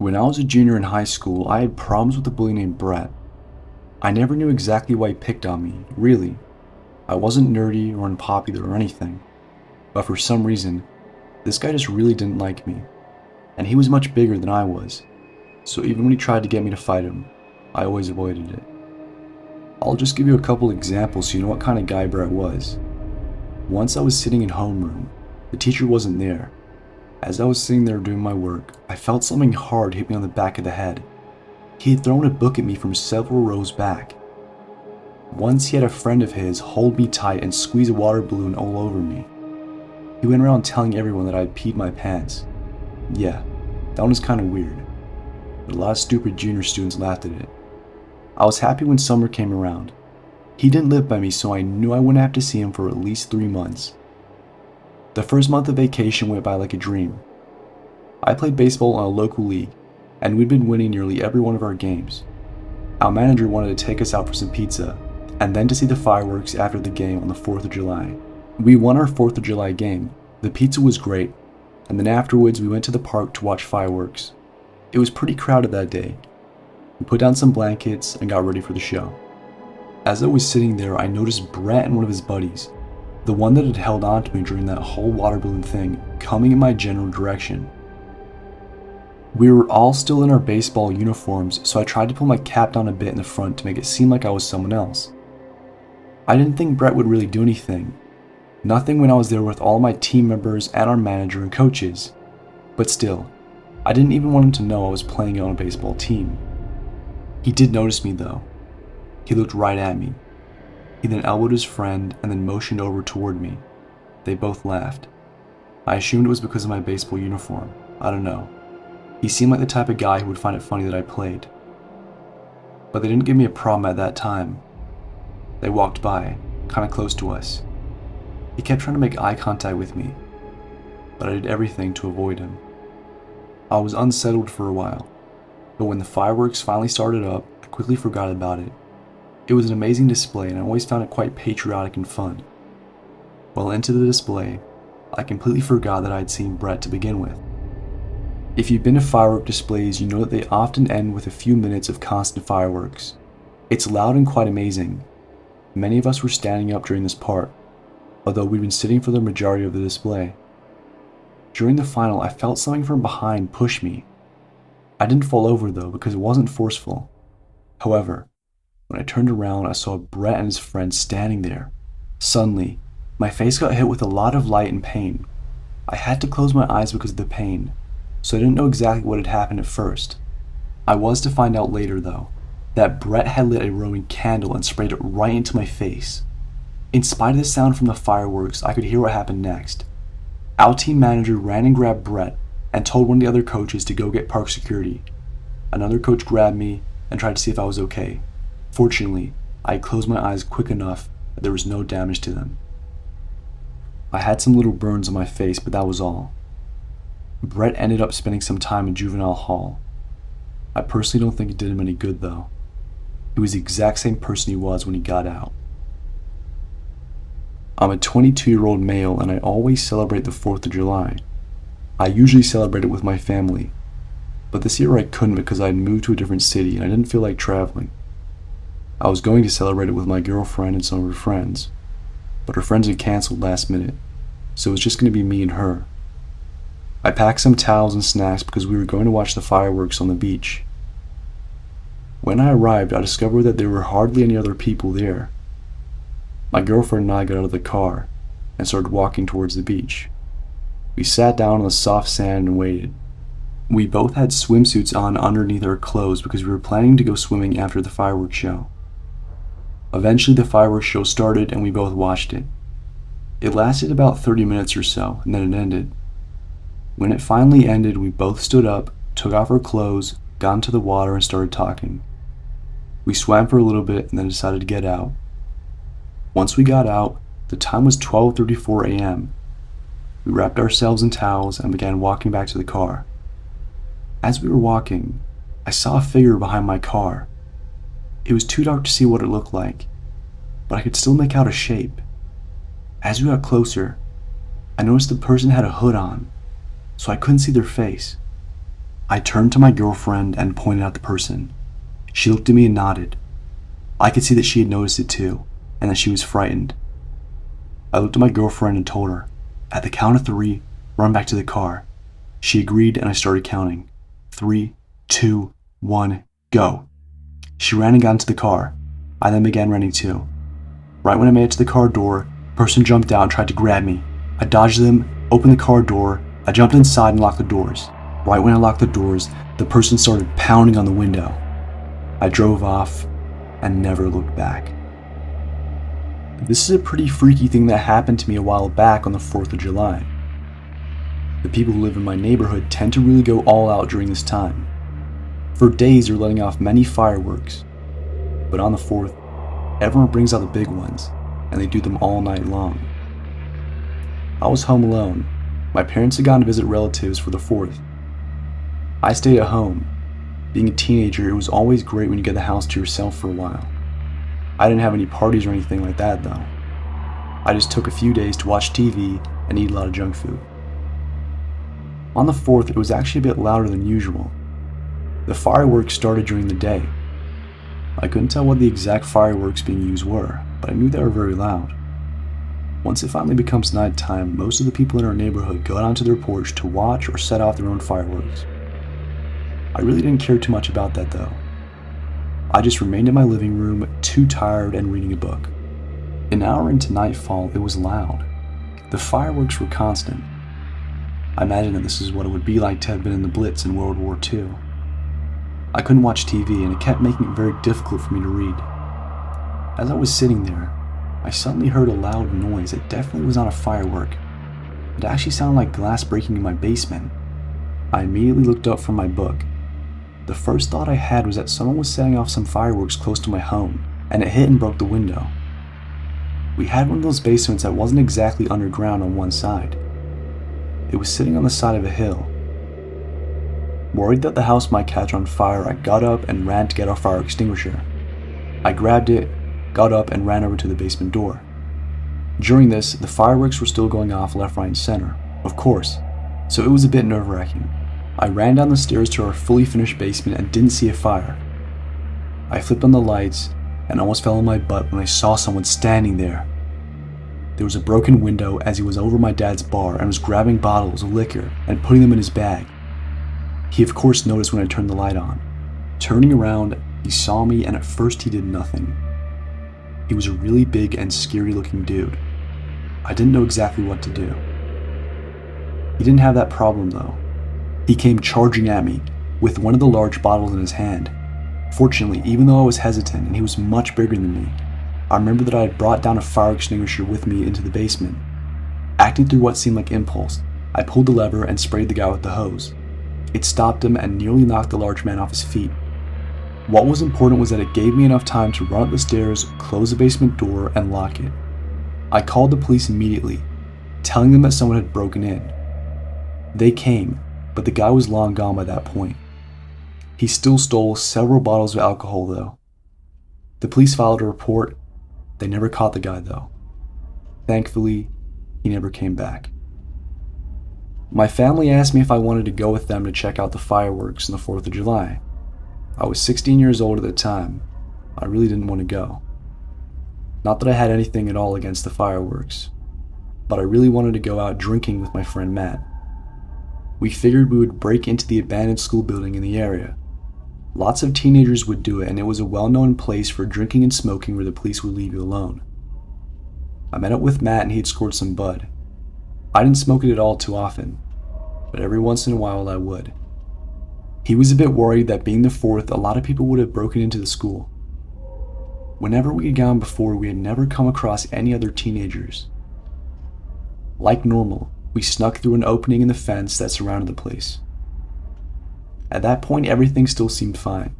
When I was a junior in high school, I had problems with a bully named Brett. I never knew exactly why he picked on me, really. I wasn't nerdy or unpopular or anything, but for some reason, this guy just really didn't like me, and he was much bigger than I was, so even when he tried to get me to fight him, I always avoided it. I'll just give you a couple examples so you know what kind of guy Brett was. Once I was sitting in homeroom, the teacher wasn't there. As I was sitting there doing my work, I felt something hard hit me on the back of the head. He had thrown a book at me from several rows back. Once he had a friend of his hold me tight and squeeze a water balloon all over me. He went around telling everyone that I had peed my pants. Yeah, that one was kind of weird, but a lot of stupid junior students laughed at it. I was happy when summer came around. He didn't live by me, so I knew I wouldn't have to see him for at least 3 months. The first month of vacation went by like a dream. I played baseball on a local league, and we'd been winning nearly every one of our games. Our manager wanted to take us out for some pizza, and then to see the fireworks after the game on the 4th of July. We won our 4th of July game. The pizza was great, and then afterwards we went to the park to watch fireworks. It was pretty crowded that day. We put down some blankets and got ready for the show. As I was sitting there, I noticed Brett and one of his buddies, the one that had held on to me during that whole water balloon thing, coming in my general direction. We were all still in our baseball uniforms, so I tried to pull my cap down a bit in the front to make it seem like I was someone else. I didn't think Brett would really do anything. Nothing when I was there with all my team members and our manager and coaches. But still, I didn't even want him to know I was playing on a baseball team. He did notice me though. He looked right at me. He then elbowed his friend and then motioned over toward me. They both laughed. I assumed it was because of my baseball uniform. I don't know. He seemed like the type of guy who would find it funny that I played. But they didn't give me a problem at that time. They walked by, kind of close to us. He kept trying to make eye contact with me, but I did everything to avoid him. I was unsettled for a while, but when the fireworks finally started up, I quickly forgot about it. It was an amazing display, and I always found it quite patriotic and fun. While into the display, I completely forgot that I had seen Brett to begin with. If you've been to firework displays, you know that they often end with a few minutes of constant fireworks. It's loud and quite amazing. Many of us were standing up during this part, although we'd been sitting for the majority of the display. During the final, I felt something from behind push me. I didn't fall over though, because it wasn't forceful. However, when I turned around, I saw Brett and his friend standing there. Suddenly, my face got hit with a lot of light and pain. I had to close my eyes because of the pain, so I didn't know exactly what had happened at first. I was to find out later though, that Brett had lit a Roman candle and sprayed it right into my face. In spite of the sound from the fireworks, I could hear what happened next. Our team manager ran and grabbed Brett and told one of the other coaches to go get park security. Another coach grabbed me and tried to see if I was okay. Fortunately, I had closed my eyes quick enough that there was no damage to them. I had some little burns on my face, but that was all. Brett ended up spending some time in juvenile hall. I personally don't think it did him any good though. He was the exact same person he was when he got out. I'm a 22-year-old male and I always celebrate the 4th of July. I usually celebrate it with my family, but this year I couldn't because I had moved to a different city and I didn't feel like traveling. I was going to celebrate it with my girlfriend and some of her friends, but her friends had canceled last minute, so it was just going to be me and her. I packed some towels and snacks because we were going to watch the fireworks on the beach. When I arrived, I discovered that there were hardly any other people there. My girlfriend and I got out of the car and started walking towards the beach. We sat down on the soft sand and waited. We both had swimsuits on underneath our clothes because we were planning to go swimming after the fireworks show. Eventually the fireworks show started and we both watched it. It lasted about 30 minutes or so and then it ended. When it finally ended, we both stood up, took off our clothes, got into the water and started talking. We swam for a little bit and then decided to get out. Once we got out, the time was 12:34 a.m. We wrapped ourselves in towels and began walking back to the car. As we were walking, I saw a figure behind my car. It was too dark to see what it looked like, but I could still make out a shape. As we got closer, I noticed the person had a hood on, so I couldn't see their face. I turned to my girlfriend and pointed at the person. She looked at me and nodded. I could see that she had noticed it too, and that she was frightened. I looked at my girlfriend and told her, at the count of 3, run back to the car. She agreed and I started counting. 3, 2, 1, go. She ran and got into the car. I then began running too. Right when I made it to the car door, a person jumped out and tried to grab me. I dodged them, opened the car door, I jumped inside and locked the doors. Right when I locked the doors, the person started pounding on the window. I drove off and never looked back. This is a pretty freaky thing that happened to me a while back on the 4th of July. The people who live in my neighborhood tend to really go all out during this time. For days they're letting off many fireworks, but on the 4th, everyone brings out the big ones, and they do them all night long. I was home alone. My parents had gone to visit relatives for the 4th. I stayed at home. Being a teenager, it was always great when you get the house to yourself for a while. I didn't have any parties or anything like that though. I just took a few days to watch TV and eat a lot of junk food. On the 4th, it was actually a bit louder than usual. The fireworks started during the day. I couldn't tell what the exact fireworks being used were, but I knew they were very loud. Once it finally becomes nighttime, most of the people in our neighborhood go out onto their porch to watch or set off their own fireworks. I really didn't care too much about that though. I just remained in my living room, too tired and reading a book. An hour into nightfall, it was loud. The fireworks were constant. I imagine that this is what it would be like to have been in the Blitz in World War II. I couldn't watch TV and it kept making it very difficult for me to read. As I was sitting there, I suddenly heard a loud noise that definitely was not a firework. It actually sounded like glass breaking in my basement. I immediately looked up from my book. The first thought I had was that someone was setting off some fireworks close to my home, and it hit and broke the window. We had one of those basements that wasn't exactly underground on one side. It was sitting on the side of a hill. Worried that the house might catch on fire, I got up and ran to get our fire extinguisher. I grabbed it, got up, and ran over to the basement door. During this, the fireworks were still going off left, right, and center, of course, so it was a bit nerve-wracking. I ran down the stairs to our fully finished basement and didn't see a fire. I flipped on the lights and almost fell on my butt when I saw someone standing there. There was a broken window as he was over my dad's bar and was grabbing bottles of liquor and putting them in his bag. He of course noticed when I turned the light on. Turning around, he saw me and at first he did nothing. He was a really big and scary looking dude. I didn't know exactly what to do. He didn't have that problem though. He came charging at me with one of the large bottles in his hand. Fortunately, even though I was hesitant and he was much bigger than me, I remember that I had brought down a fire extinguisher with me into the basement. Acting through what seemed like impulse, I pulled the lever and sprayed the guy with the hose. It stopped him and nearly knocked the large man off his feet. What was important was that it gave me enough time to run up the stairs, close the basement door, and lock it. I called the police immediately, telling them that someone had broken in. They came, but the guy was long gone by that point. He still stole several bottles of alcohol though. The police filed a report. They never caught the guy though. Thankfully, he never came back. My family asked me if I wanted to go with them to check out the fireworks on the 4th of July. I was 16 years old at the time. I really didn't want to go. Not that I had anything at all against the fireworks, but I really wanted to go out drinking with my friend Matt. We figured we would break into the abandoned school building in the area. Lots of teenagers would do it, and it was a well-known place for drinking and smoking where the police would leave you alone. I met up with Matt and he'd scored some bud. I didn't smoke it at all too often, but every once in a while I would. He was a bit worried that being the 4th, a lot of people would have broken into the school. Whenever we had gone before, we had never come across any other teenagers. Like normal, we snuck through an opening in the fence that surrounded the place. At that point, everything still seemed fine.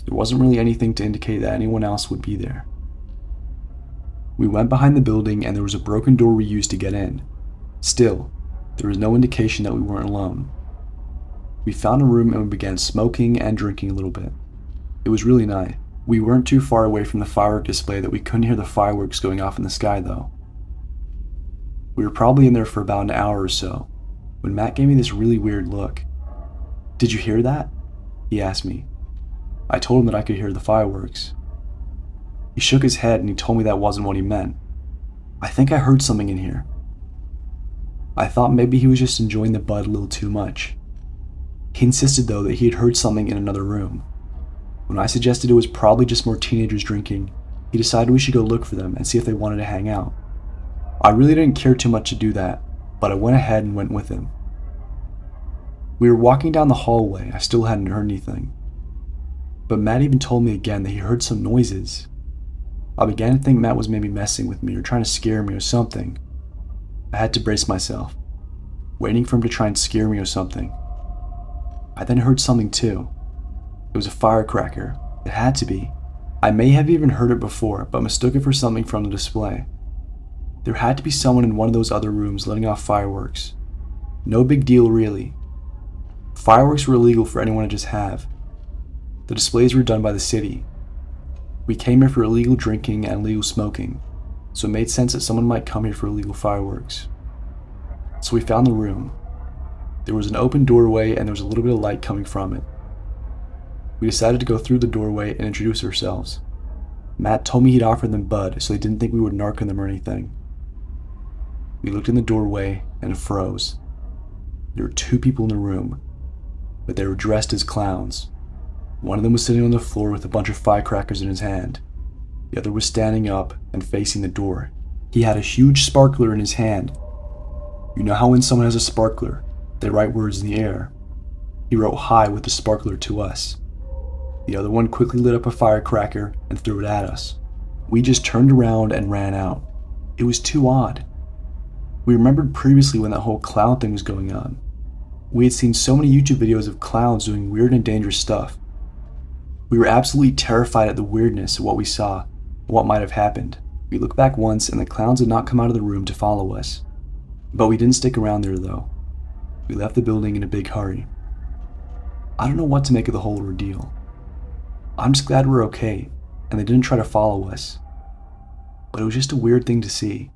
There wasn't really anything to indicate that anyone else would be there. We went behind the building and there was a broken door we used to get in. Still, there was no indication that we weren't alone. We found a room and we began smoking and drinking a little bit. It was really nice. We weren't too far away from the firework display that we couldn't hear the fireworks going off in the sky though. We were probably in there for about an hour or so when Matt gave me this really weird look. "Did you hear that?" he asked me. I told him that I could hear the fireworks. He shook his head and he told me that wasn't what he meant. "I think I heard something in here." I thought maybe he was just enjoying the bud a little too much. He insisted though that he had heard something in another room. When I suggested it was probably just more teenagers drinking, he decided we should go look for them and see if they wanted to hang out. I really didn't care too much to do that, but I went ahead and went with him. We were walking down the hallway. I still hadn't heard anything. But Matt even told me again that he heard some noises. I began to think Matt was maybe messing with me or trying to scare me or something. I had to brace myself, waiting for him to try and scare me or something. I then heard something too. It was a firecracker. It had to be. I may have even heard it before, but mistook it for something from the display. There had to be someone in one of those other rooms letting off fireworks. No big deal really. Fireworks were illegal for anyone to just have. The displays were done by the city. We came here for illegal drinking and illegal smoking, so it made sense that someone might come here for illegal fireworks. So we found the room. There was an open doorway and there was a little bit of light coming from it. We decided to go through the doorway and introduce ourselves. Matt told me he'd offered them bud, so they didn't think we would narc on them or anything. We looked in the doorway and froze. There were 2 people in the room, but they were dressed as clowns. One of them was sitting on the floor with a bunch of firecrackers in his hand. The other was standing up and facing the door. He had a huge sparkler in his hand. You know how when someone has a sparkler, they write words in the air? He wrote "hi" with the sparkler to us. The other one quickly lit up a firecracker and threw it at us. We just turned around and ran out. It was too odd. We remembered previously when that whole clown thing was going on. We had seen so many YouTube videos of clowns doing weird and dangerous stuff. We were absolutely terrified at the weirdness of what we saw and what might have happened. We looked back once and the clowns had not come out of the room to follow us. But we didn't stick around there though. We left the building in a big hurry. I don't know what to make of the whole ordeal. I'm just glad we're okay and they didn't try to follow us. But it was just a weird thing to see.